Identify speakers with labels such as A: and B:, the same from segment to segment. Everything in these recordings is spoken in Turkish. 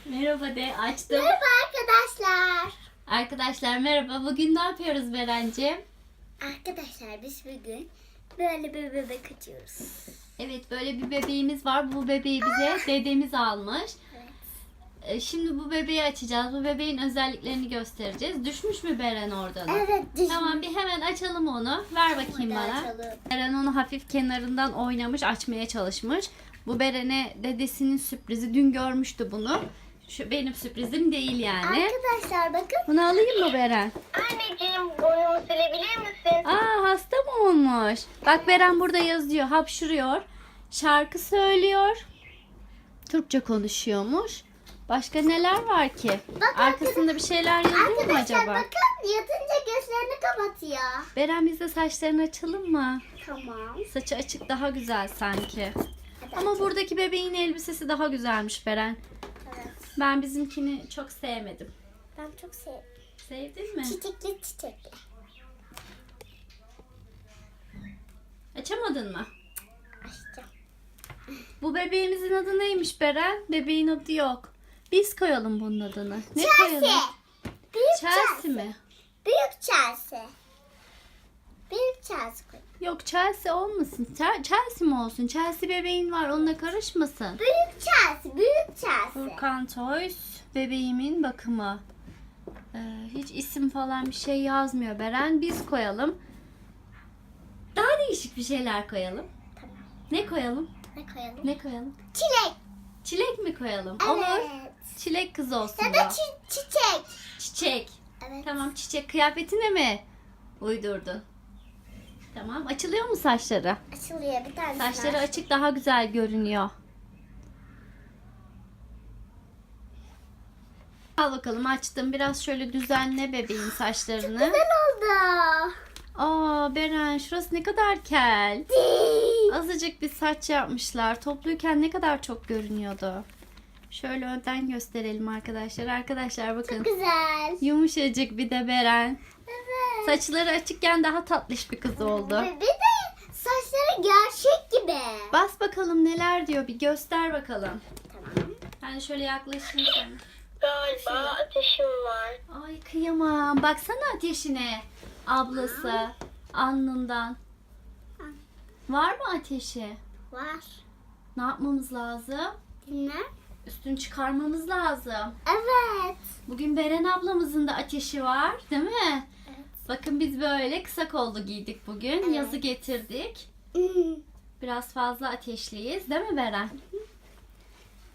A: Merhaba de, açtım.
B: Merhaba arkadaşlar.
A: Arkadaşlar merhaba. Bugün ne yapıyoruz Berenciğim?
B: Arkadaşlar biz bugün böyle bir bebek açıyoruz.
A: Evet, böyle bir bebeğimiz var. Bu bebeği bize dedemiz almış.
B: Evet.
A: Şimdi bu bebeği açacağız. Bu bebeğin özelliklerini göstereceğiz. Düşmüş mü Beren oradan?
B: Evet.
A: Tamam, bir hemen açalım onu. Ver bakayım
B: Hadi
A: bana.
B: açalım.
A: Beren onu hafif kenarından oynamış, açmaya çalışmış. Bu Beren'e dedesinin sürprizi. Dün görmüştü bunu. Şu benim sürprizim değil yani.
B: Arkadaşlar bakın.
A: Bunu alayım mı Beren?
B: Anneciğim boynumu silebilir misin?
A: Aa, hasta mı olmuş? Bak Beren burada yazıyor. Hapşırıyor. Şarkı söylüyor. Türkçe konuşuyormuş. Başka neler var ki?
B: Bak,
A: Arkasında bir şeyler yazıyor mu
B: Arkadaşlar
A: acaba?
B: bakın yatınca gözlerini kapatıyor.
A: Beren, biz de saçlarını açalım mı?
B: Tamam.
A: Saçı açık daha güzel sanki.
B: Hadi
A: Ama buradaki bebeğin elbisesi daha güzelmiş Beren.
B: Evet.
A: Ben bizimkini çok sevmedim.
B: Ben çok sevdim.
A: Sevdin mi?
B: Çiçekli çiçekli.
A: Açamadın mı?
B: Açacağım.
A: Bu bebeğimizin adı neymiş Beren? Bebeğin adı yok. Biz koyalım bunun adını. Ne
B: Chelsea.
A: koyalım?
B: Büyük
A: Chelsea mi?
B: Büyük Chelsea. Büyük Chelsea koy.
A: Yok, Chelsea olmasın. Chelsea mi olsun? Chelsea bebeğin var, onunla karışmasın.
B: Büyük Chelsea. Büyük Chelsea.
A: Furkan Toys bebeğimin bakımı. Hiç isim falan bir şey yazmıyor Beren. Biz koyalım. Daha değişik bir şeyler koyalım.
B: Tamam.
A: Ne koyalım?
B: Ne koyalım?
A: Ne koyalım?
B: Çilek.
A: Çilek mi koyalım?
B: Evet.
A: Olur. Çilek kız olsun
B: Ya
A: bu.
B: da çiçek.
A: Çiçek.
B: Evet.
A: Tamam, çiçek kıyafetine mi uydurdun? Tamam. Açılıyor mu saçları?
B: Açılıyor bir tane.
A: Saçları açık, daha güzel görünüyor. Al bakalım, açtım. Biraz şöyle düzenle bebeğin saçlarını.
B: Güzel oldu.
A: Aa Beren, şurası ne kadar kel. Azıcık bir saç yapmışlar. Topluyken ne kadar çok görünüyordu. Şöyle önden gösterelim arkadaşlar. Arkadaşlar bakın.
B: Güzel.
A: Yumuşacık bir de Beren.
B: Evet.
A: Saçları açıkken daha tatlış bir kız oldu.
B: Ve bir de saçları gerçek gibi.
A: Bas bakalım neler diyor. Bir göster bakalım.
B: Tamam.
A: Ben şöyle yaklaşayım sana.
B: Galiba ateşim var.
A: Ay kıyamam. Baksana ateşine. Ablası. Alnından. Var mı ateşi?
B: Var.
A: Ne yapmamız lazım?
B: Bilmem.
A: Üstünü çıkarmamız lazım.
B: Evet.
A: Bugün Beren ablamızın da ateşi var, değil mi?
B: Evet.
A: Bakın biz böyle kısa kollu giydik bugün.
B: Evet.
A: Yazı getirdik.
B: Hmm.
A: Biraz fazla ateşliyiz, değil mi Beren?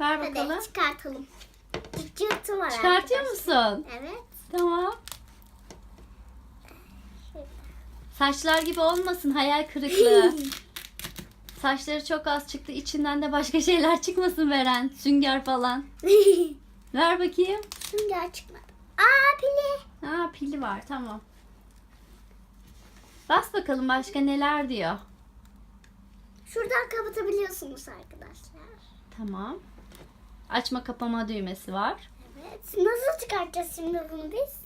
A: Ver bakalım.
B: Hadi çıkartalım. Cırtı var.
A: Çıkartıyor
B: arkadaşlar.
A: musun?
B: Evet.
A: Tamam. Saçlar gibi olmasın, hayal kırıklığı. Saçları çok az çıktı. İçinden de başka şeyler çıkmasın Beren. Sünger falan. Ver bakayım.
B: Sünger çıkmadı. Aa pili.
A: Ha, pili var, tamam. Bas bakalım başka neler diyor.
B: Şuradan kapatabiliyorsunuz arkadaşlar.
A: Tamam. Açma kapama düğmesi var.
B: Evet. Nasıl çıkartacağız şimdi bunu biz?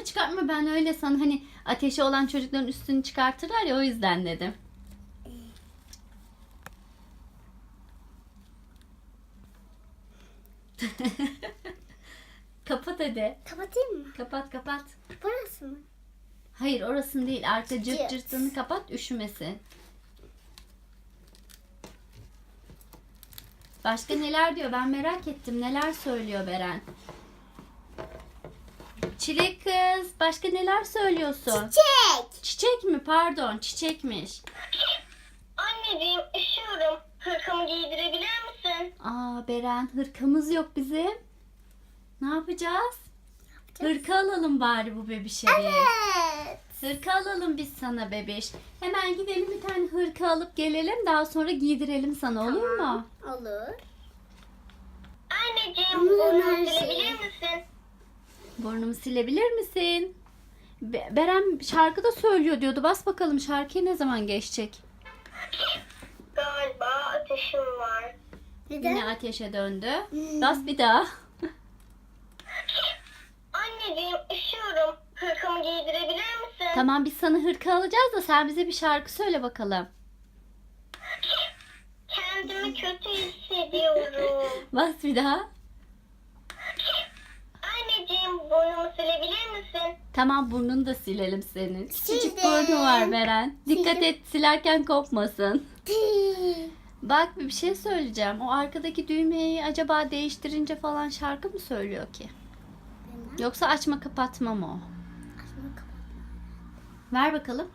A: Çıkartma, ben öyle sana hani ateşi olan çocukların üstünü çıkartırlar ya, o yüzden dedim. Kapat hadi.
B: Kapatayım mı?
A: Kapat.
B: Burası mı?
A: Hayır, orasını değil. Arka cırt
B: Cırt.
A: cırtını kapat, üşümesin. Başka neler diyor? Ben merak ettim. Neler söylüyor Beren? Çilek kız. Başka neler söylüyorsun?
B: Çiçek.
A: Çiçek mi? Pardon, çiçekmiş.
B: Anneciğim üşüyorum. Hırkamı giydirebilir misin?
A: Aa Beren, hırkamız yok bizim. Ne yapacağız? Hırka alalım bari bu bebişe.
B: Evet.
A: Hırka alalım biz sana bebiş. Hemen gidelim bir tane hırka alıp gelelim. Daha sonra giydirelim sana, olur mu?
B: Olur.
C: Anneciğim
B: Ama
C: burnumu
B: her şey-
C: silebilir misin?
A: Burnumu silebilir misin? Beren şarkı da söylüyor diyordu. Bas bakalım, şarkıya ne zaman geçecek?
C: Galiba ateşim var.
B: Neden?
A: Yine ateşe döndü. Bas bir daha.
C: Anneciğim üşüyorum. Hırkamı giydirebilir misin?
A: Tamam, biz sana hırka alacağız da sen bize bir şarkı söyle bakalım.
C: Kendimi kötü hissediyorum.
A: Bas bir daha. Tamam, burnunu da silelim senin. Küçücük
B: Sildim.
A: burnu var Beren. Dikkat et, silerken kopmasın.
B: Tii.
A: Bak, bir şey söyleyeceğim. O arkadaki düğmeyi acaba değiştirince falan şarkı mı söylüyor ki?
B: Bilmem.
A: Yoksa açma kapatma mı o?
B: Açma kapat.
A: Ver bakalım.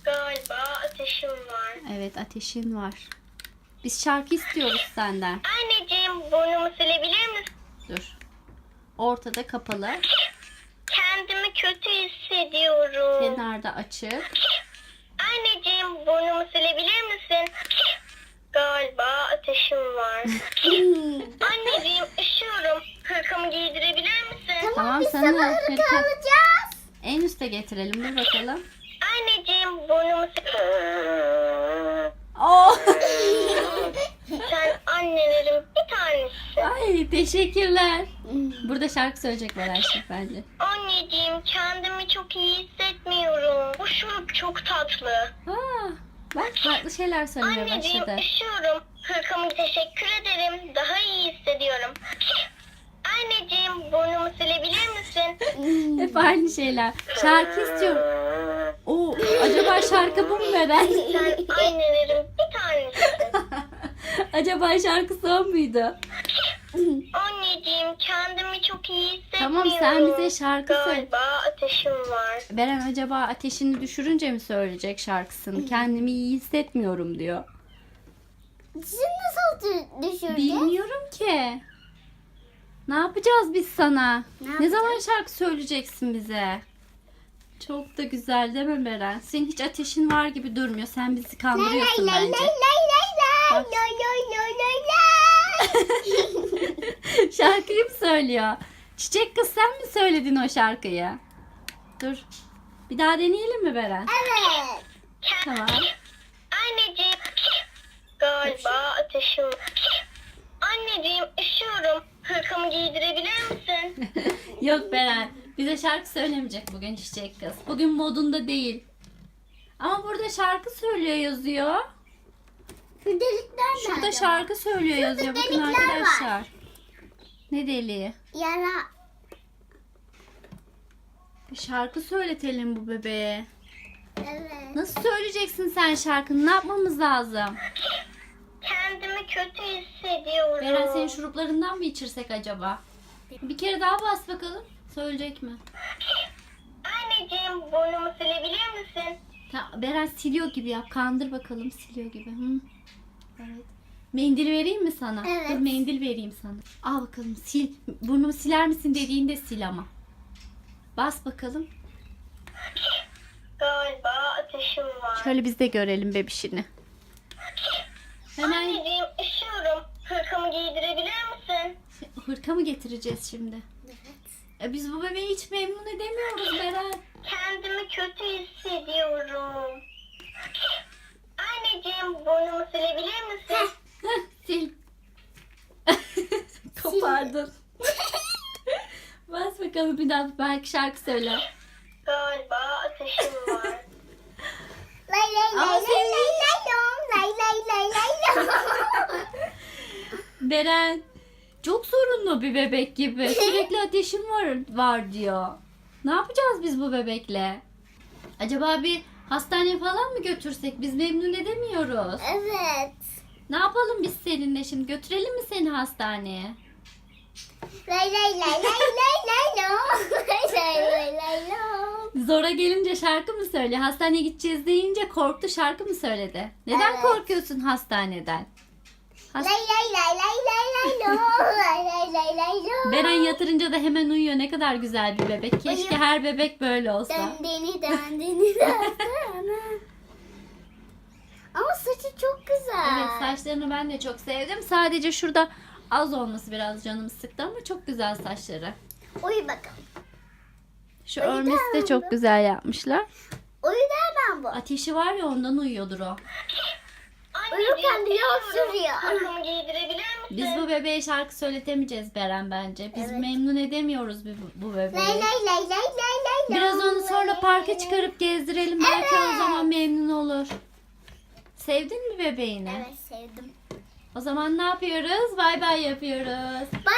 C: Galiba ateşim var.
A: Evet, ateşin var. Biz şarkı istiyoruz senden.
C: Anneciğim burnumu silebilir misin?
A: Dur. Ortada kapalı.
C: Kendimi kötü hissediyorum.
A: Kenarda açık.
C: Anneciğim burnumu silebilir misin? Galiba ateşim var. Anneciğim üşüyorum. Hırkamı giydirebilir misin?
A: Tamam,
B: Biz
A: sana
B: sana hırka
A: hırka-
B: alacağız.
A: En üste getirelim. Dur bakalım.
C: Anneciğim burnumu
A: Oh!
C: Sen annelerin bir tanesi.
A: Ay, teşekkürler. Burada şarkı söyleyecek Beren şimdi bence.
C: Anneciğim kendimi çok iyi hissetmiyorum. Bu şurup çok tatlı.
A: Aa, bak, farklı şeyler söylemeye
C: Anneciğim
A: başladı.
C: üşüyorum. Hırkamı teşekkür ederim. Daha iyi hissediyorum. Anneciğim burnumu silebilir misin?
A: Hep aynı şeyler. Şarkı istiyorum. Oo, acaba şarkı bu mu Beren?
C: Sen annelerin bir tanesisin.
A: Acaba şarkısı o muydu?
C: Anneciğim kendimi çok iyi hissetmiyorum.
A: Tamam, sen bize şarkı söyle.
C: Galiba ateşim var.
A: Beren acaba ateşini düşürünce mi söyleyecek şarkısını? Kendimi iyi hissetmiyorum diyor.
B: Siz nasıl düşürdünüz?
A: Bilmiyorum ki. Ne yapacağız biz sana? Ne
B: yapacağız?
A: zaman şarkı söyleyeceksin bize? Çok da güzel değil mi Beren? Senin hiç ateşin var gibi durmuyor. Sen bizi kandırıyorsun
B: lay lay
A: bence.
B: lay lay
A: Bak.
B: lay lay lay lay lay.
A: Şarkıyı mı söylüyor? Çiçek kız, sen mi söyledin o şarkıyı? Dur. Bir daha deneyelim mi Beren?
B: Evet.
A: Tamam.
C: Anneciğim galiba ateşim var. Anneciğim üşüyorum. Hırkamı giydirebilir misin?
A: Yok Beren. Bize şarkı söylemeyecek bugün Çiçek kız. Bugün modunda değil. Ama burada şarkı söylüyor yazıyor.
B: Şu delikler
A: Şurada
B: nerede?
A: şarkı söylüyor yazıyor. Bakın
B: delikler var.
A: arkadaşlar. Ne deliği?
B: Yara.
A: Bir şarkı söyletelim bu bebeğe.
B: Evet.
A: Nasıl söyleyeceksin sen şarkını? Ne yapmamız lazım?
C: Kendimi kötü hissediyorum.
A: Beren, senin şuruplarından mı içirsek acaba? Bir kere daha bas bakalım. Söyleyecek mi?
C: Anneciğim burnumu silebilir misin?
A: Beren siliyor gibi yap. Kandır bakalım, siliyor gibi. Hı. Evet. Mendil vereyim mi sana?
B: Evet.
A: Dur, mendil vereyim sana. Al bakalım, sil. Burnumu siler misin dediğinde sil ama. Bas bakalım.
C: Galiba ateşim var.
A: Şöyle biz de görelim bebişini. Hemen
C: Anneciğim üşüyorum. Hırkamı giydirebilir misin?
A: hırka mı getireceğiz şimdi?
B: Evet.
A: Biz bu bebeği hiç memnun edemiyoruz Beren.
C: Kendimi kötü hissediyorum. Anneciğim burnumu silebilir misin?
A: Heh, sil. Kopardın. Bas bakalım bir daha, belki şarkı söyle.
C: Galiba ateşim var.
B: Lay lay
A: Ama
B: lay lay
A: senin-
B: lay lay lom. Lay lay lay lay lom.
A: Beren çok sorunlu bir bebek gibi. Sürekli ateşim var diyor. Ne yapacağız biz bu bebekle? Acaba bir hastaneye falan mı götürsek? Biz memnun edemiyoruz.
B: Evet.
A: Ne yapalım biz seninle şimdi? Götürelim mi seni hastaneye?
B: Lay lay lay lay lay lay lom. Lay lay lay lay lom.
A: Zora gelince şarkı mı söylüyor? Hastaneye gideceğiz deyince korktu, şarkı mı söyledi? Neden
B: Evet.
A: korkuyorsun hastaneden?
B: Lay lay lay lay lay lay lom. Lay lay lay lay lom.
A: Beren yatırınca da hemen uyuyor. Ne kadar güzel bir bebek. Keşke
B: Uyuyor.
A: her bebek böyle olsa.
B: Döndeni döndeni döndeni. Ama saçı çok güzel.
A: Evet, saçlarını ben de çok sevdim. Sadece şurada az olması biraz canımı sıktı ama çok güzel saçları.
B: Uyu bakalım.
A: Şu
B: Ay,
A: örmesi de çok güzel yapmışlar.
B: Uyu da hemen bu.
A: Ateşi var ya, ondan uyuyordur o.
B: Uyurken bile
C: üşüyorum.
B: osuruyor.
C: Hırkamı giydirebilir misin?
A: Biz bu bebeğe şarkı söyletemeyeceğiz Beren bence. Biz
B: Evet.
A: memnun edemiyoruz bu
B: Lay
A: bebeği.
B: lay lay lay lay lay.
A: Biraz
B: lom,
A: onu sonra
B: lay
A: parka
B: lay.
A: çıkarıp gezdirelim. Belki o
B: Evet.
A: zaman memnun olur. Sevdin mi bebeğini?
B: Evet sevdim.
A: O zaman ne yapıyoruz? Bay bay yapıyoruz.
B: Bye